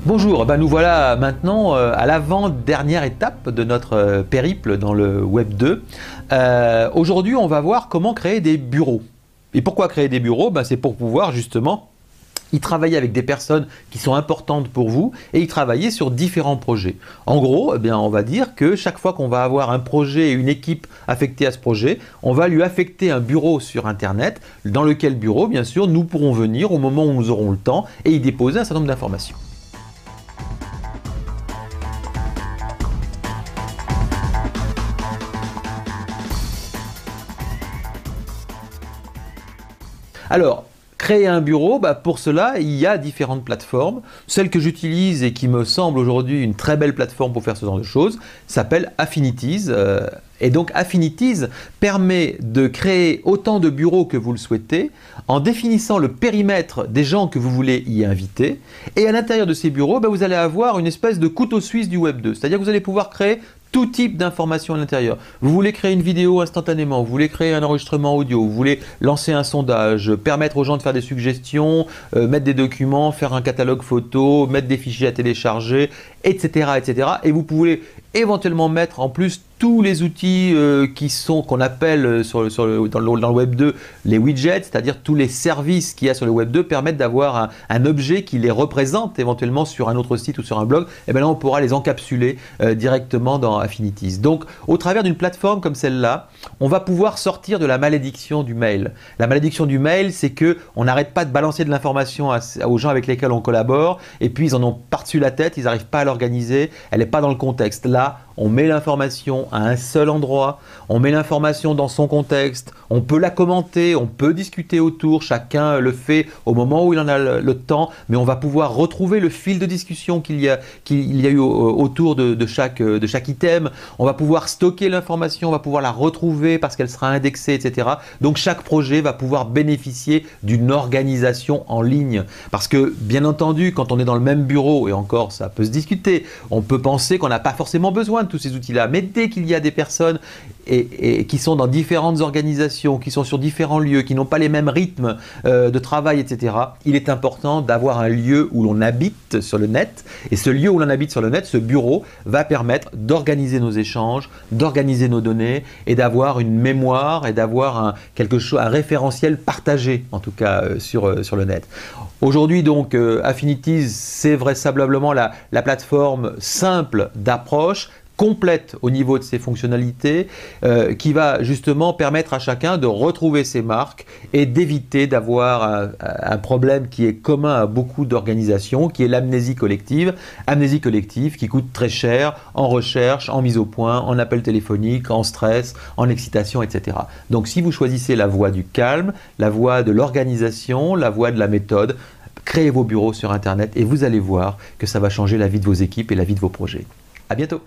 Bonjour, nous voilà maintenant à l'avant-dernière étape de notre périple dans le Web 2. Aujourd'hui, on va voir comment créer des bureaux. Et pourquoi créer des bureaux? C'est pour pouvoir justement y travailler avec des personnes qui sont importantes pour vous et y travailler sur différents projets. En gros, on va dire que chaque fois qu'on va avoir un projet et une équipe affectée à ce projet, on va lui affecter un bureau sur Internet, dans lequel bureau, bien sûr, nous pourrons venir au moment où nous aurons le temps et y déposer un certain nombre d'informations. Alors, créer un bureau, pour cela, il y a différentes plateformes. Celle que j'utilise et qui me semble aujourd'hui une très belle plateforme pour faire ce genre de choses s'appelle Affinities. Et donc Affinities permet de créer autant de bureaux que vous le souhaitez en définissant le périmètre des gens que vous voulez y inviter. Et à l'intérieur de ces bureaux, vous allez avoir une espèce de couteau suisse du Web 2. C'est-à-dire que vous allez pouvoir créer tout type d'informations à l'intérieur. Vous voulez créer une vidéo instantanément, vous voulez créer un enregistrement audio, vous voulez lancer un sondage, permettre aux gens de faire des suggestions, mettre des documents, faire un catalogue photo, mettre des fichiers à télécharger, etc., etc. Et vous pouvez éventuellement mettre en plus tous les outils qu'on appelle dans le Web 2 les widgets, c'est-à-dire tous les services qu'il y a sur le Web 2 permettent d'avoir un objet qui les représente éventuellement sur un autre site ou sur un blog. Et bien là, on pourra les encapsuler directement dans Affinities. Donc, au travers d'une plateforme comme celle-là, on va pouvoir sortir de la malédiction du mail. La malédiction du mail, c'est qu'on n'arrête pas de balancer de l'information aux gens avec lesquels on collabore, et puis ils en ont par-dessus la tête, ils n'arrivent pas à l'organiser, elle n'est pas dans le contexte. Là, on met l'information à un seul endroit, on met l'information dans son contexte, on peut la commenter, on peut discuter autour, chacun le fait au moment où il en a le temps, mais on va pouvoir retrouver le fil de discussion qu'il y a eu autour de chaque item, on va pouvoir stocker l'information, on va pouvoir la retrouver parce qu'elle sera indexée, etc. Donc chaque projet va pouvoir bénéficier d'une organisation en ligne. Parce que, bien entendu, quand on est dans le même bureau, et encore ça peut se discuter, on peut penser qu'on n'a pas forcément besoin de tous ces outils-là. Mais dès qu'il y a des personnes et qui sont dans différentes organisations, qui sont sur différents lieux, qui n'ont pas les mêmes rythmes de travail, etc., il est important d'avoir un lieu où l'on habite sur le net. Et ce lieu où l'on habite sur le net, ce bureau, va permettre d'organiser nos échanges, d'organiser nos données et d'avoir une mémoire et d'avoir un référentiel partagé, en tout cas sur le net. Aujourd'hui, donc, Affinities, c'est vraisemblablement la plateforme simple d'approche, complète au niveau de ses fonctionnalités, qui va justement permettre à chacun de retrouver ses marques et d'éviter d'avoir un problème qui est commun à beaucoup d'organisations, qui est l'amnésie collective. Amnésie collective qui coûte très cher en recherche, en mise au point, en appel téléphonique, en stress, en excitation, etc. Donc si vous choisissez la voie du calme, la voie de l'organisation, la voie de la méthode, créez vos bureaux sur Internet et vous allez voir que ça va changer la vie de vos équipes et la vie de vos projets. À bientôt!